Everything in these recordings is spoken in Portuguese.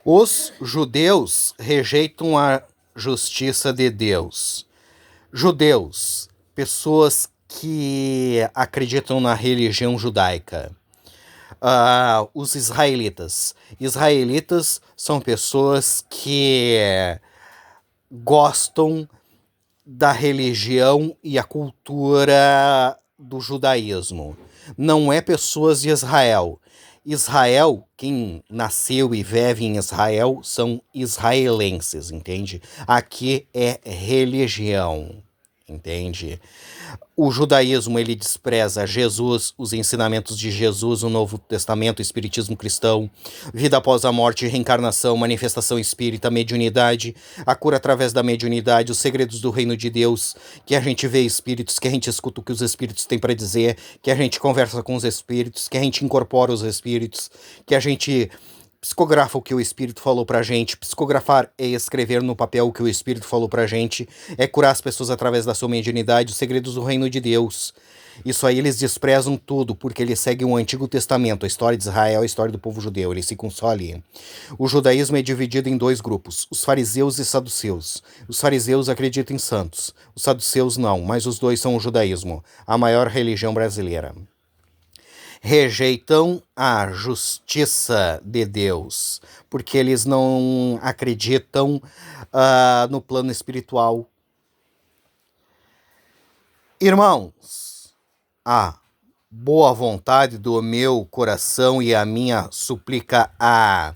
Os judeus rejeitam a justiça de Deus. Judeus, pessoas que acreditam na religião judaica. Os israelitas. Israelitas são pessoas que gostam da religião e a cultura do judaísmo. Não é pessoas de Israel. Israel, quem nasceu e vive em Israel, são israelenses, entende? Aqui é religião, entende? O judaísmo, ele despreza Jesus, os ensinamentos de Jesus, o Novo Testamento, o Espiritismo cristão, vida após a morte, reencarnação, manifestação espírita, mediunidade, a cura através da mediunidade, os segredos do reino de Deus, que a gente vê espíritos, que a gente escuta o que os espíritos têm para dizer, que a gente conversa com os espíritos, que a gente incorpora os espíritos, que a gente psicografa o que o Espírito falou pra gente. Psicografar é escrever no papel o que o Espírito falou pra gente. É curar as pessoas através da sua mediunidade, os segredos do reino de Deus. Isso aí eles desprezam tudo, porque eles seguem o Antigo Testamento, a história de Israel, a história do povo judeu. Eles ficam só ali. O judaísmo é dividido em dois grupos, os fariseus e saduceus. Os fariseus acreditam em santos, os saduceus não, mas os dois são o judaísmo, a maior religião brasileira. Rejeitam a justiça de Deus, porque eles não acreditam no plano espiritual. Irmãos, a boa vontade do meu coração e a minha súplica a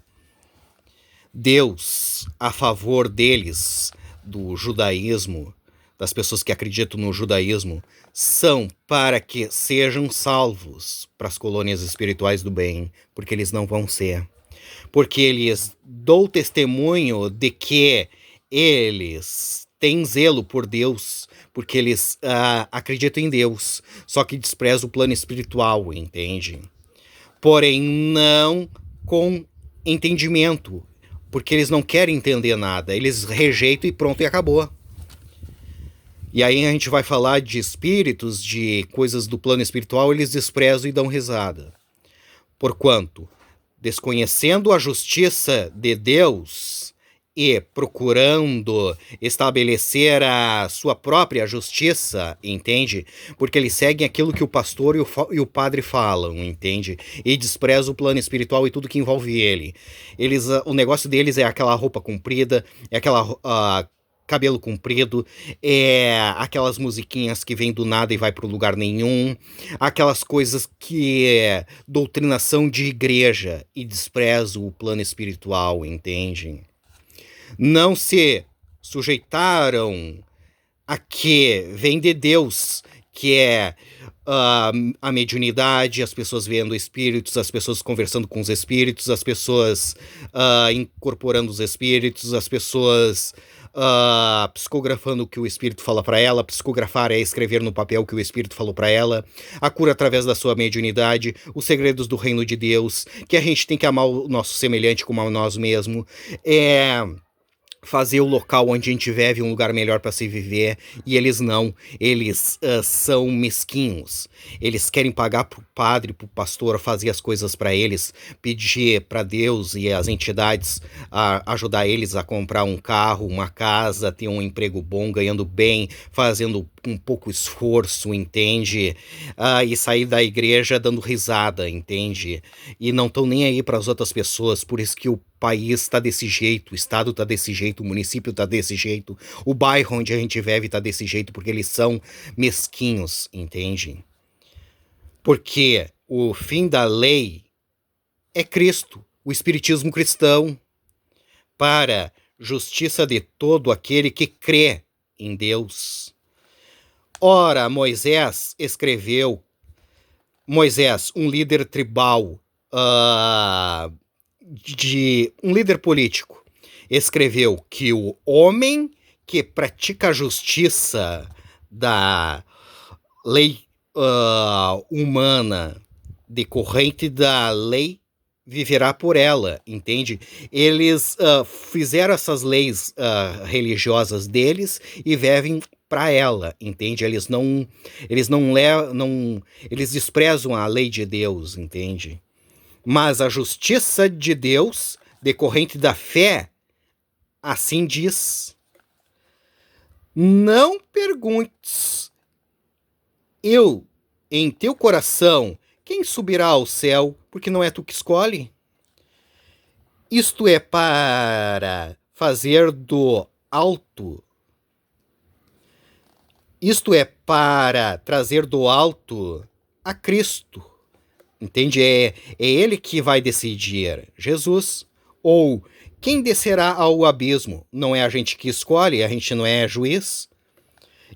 Deus a favor deles, do judaísmo, das pessoas que acreditam no judaísmo, são para que sejam salvos para as colônias espirituais do bem, porque eles não vão ser. Porque eles dão testemunho de que eles têm zelo por Deus, porque eles acreditam em Deus, só que desprezam o plano espiritual, entende? Porém, não com entendimento, porque eles não querem entender nada, eles rejeitam e pronto, e acabou. E aí a gente vai falar de espíritos, de coisas do plano espiritual, eles desprezam e dão risada. Porquanto, desconhecendo a justiça de Deus e procurando estabelecer a sua própria justiça, entende? Porque eles seguem aquilo que o pastor e o padre falam, entende? E desprezam o plano espiritual e tudo que envolve ele. O negócio deles é aquela roupa comprida, é aquela cabelo comprido, é aquelas musiquinhas que vêm do nada e vai para lugar nenhum, aquelas coisas que é doutrinação de igreja e desprezo o plano espiritual, entende? Não se sujeitaram a que vem de Deus, que é a mediunidade, as pessoas vendo espíritos, as pessoas conversando com os espíritos, as pessoas incorporando os espíritos, as pessoas psicografando o que o espírito fala para ela. Psicografar é escrever no papel o que o espírito falou para ela. A cura através da sua mediunidade, os segredos do reino de Deus, que a gente tem que amar o nosso semelhante como a nós mesmos. Fazer o local onde a gente vive um lugar melhor para se viver, e eles não, eles são mesquinhos, eles querem pagar pro padre, pro pastor fazer as coisas para eles, pedir para Deus e as entidades ajudar eles a comprar um carro, uma casa, ter um emprego bom, ganhando bem, fazendo um pouco esforço, entende? E sair da igreja dando risada, entende? E não estão nem aí para as outras pessoas, por isso que o país está desse jeito, o estado está desse jeito, o município está desse jeito, o bairro onde a gente vive está desse jeito, porque eles são mesquinhos, entende? Porque o fim da lei é Cristo, o espiritismo cristão, para justiça de todo aquele que crê em Deus. Ora, Moisés, um líder tribal, um líder político, escreveu que o homem que pratica a justiça da lei humana decorrente da lei viverá por ela, entende? Eles fizeram essas leis religiosas deles e vivem para ela, entende? Eles desprezam a lei de Deus, entende? Mas a justiça de Deus decorrente da fé, assim diz. Não perguntes, eu, em teu coração, quem subirá ao céu, porque não é tu que escolhe? Isto é para fazer do alto. Isto é para trazer do alto a Cristo. Entende? É ele que vai decidir. Jesus. Ou quem descerá ao abismo? Não é a gente que escolhe, a gente não é juiz.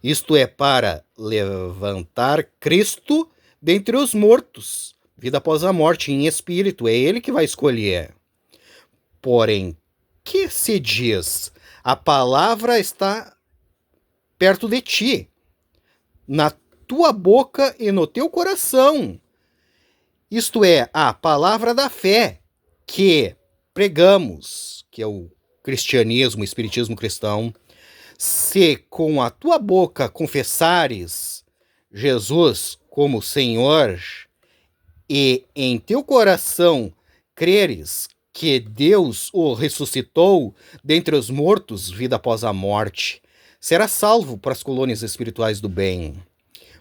Isto é para levantar Cristo dentre os mortos, vida após a morte, em espírito. É ele que vai escolher. Porém, que se diz? A palavra está perto de ti, na tua boca e no teu coração. Isto é, a palavra da fé que pregamos, que é o cristianismo, o espiritismo cristão. Se com a tua boca confessares Jesus como Senhor e em teu coração creres que Deus o ressuscitou dentre os mortos, vida após a morte, será salvo para as colônias espirituais do bem.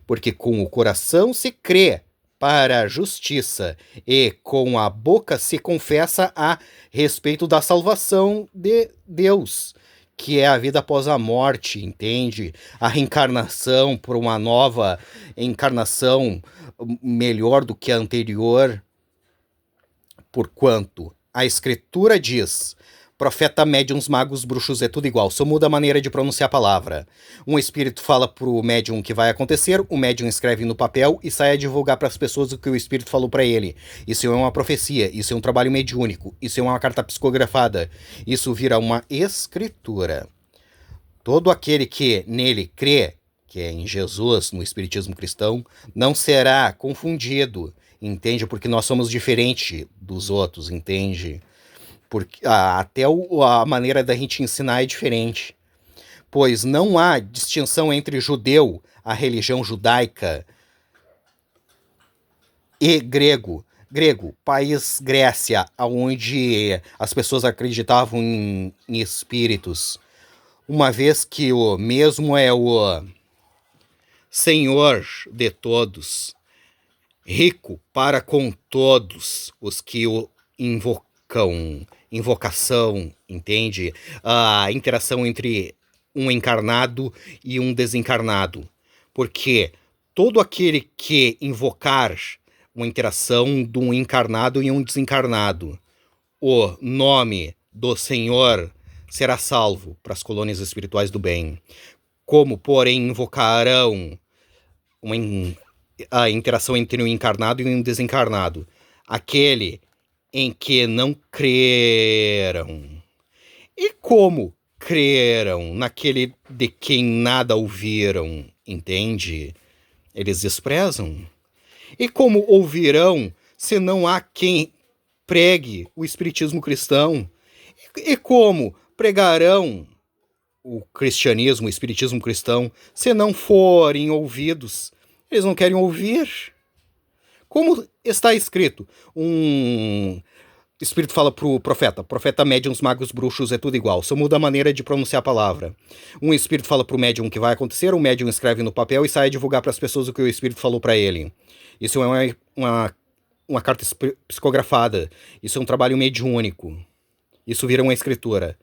Porque com o coração se crê para a justiça e com a boca se confessa a respeito da salvação de Deus, que é a vida após a morte, entende? A reencarnação por uma nova encarnação melhor do que a anterior. Porquanto a escritura diz: profeta, médiums, magos, bruxos, é tudo igual, só muda a maneira de pronunciar a palavra. Um espírito fala pro médium o que vai acontecer, o médium escreve no papel e sai a divulgar para as pessoas o que o espírito falou para ele. Isso é uma profecia, isso é um trabalho mediúnico, isso é uma carta psicografada, isso vira uma escritura. Todo aquele que nele crê, que é em Jesus, no espiritismo cristão, não será confundido, entende? Porque nós somos diferentes dos outros, entende? Porque até a maneira da gente ensinar é diferente. Pois não há distinção entre judeu, a religião judaica, e grego. Grego, país Grécia, onde as pessoas acreditavam em espíritos. Uma vez que o mesmo é o Senhor de todos, rico para com todos os que o invocam. Invocação, entende? A interação entre um encarnado e um desencarnado. Porque todo aquele que invocar uma interação de um encarnado e um desencarnado, o nome do Senhor será salvo para as colônias espirituais do bem. Como, porém, invocarão a interação entre um encarnado e um desencarnado? Aquele em que não creram. E como creram naquele de quem nada ouviram, entende? Eles desprezam. E como ouvirão se não há quem pregue o espiritismo cristão? E como pregarão o cristianismo, o espiritismo cristão, se não forem ouvidos? Eles não querem ouvir. Como está escrito? Um espírito fala pro profeta: profeta, médiums, magos, bruxos, é tudo igual, só muda a maneira de pronunciar a palavra. Um espírito fala pro médium o que vai acontecer, o médium escreve no papel e sai a divulgar para as pessoas o que o espírito falou para ele. Isso é uma carta psicografada, isso é um trabalho mediúnico, isso vira uma escritura.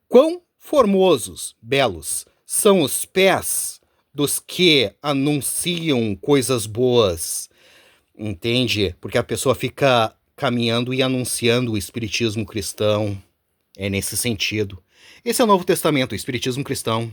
Quão formosos, belos, são os pés dos que anunciam coisas boas, entende? Porque a pessoa fica caminhando e anunciando o espiritismo cristão. É nesse sentido. Esse é o Novo Testamento, o espiritismo cristão.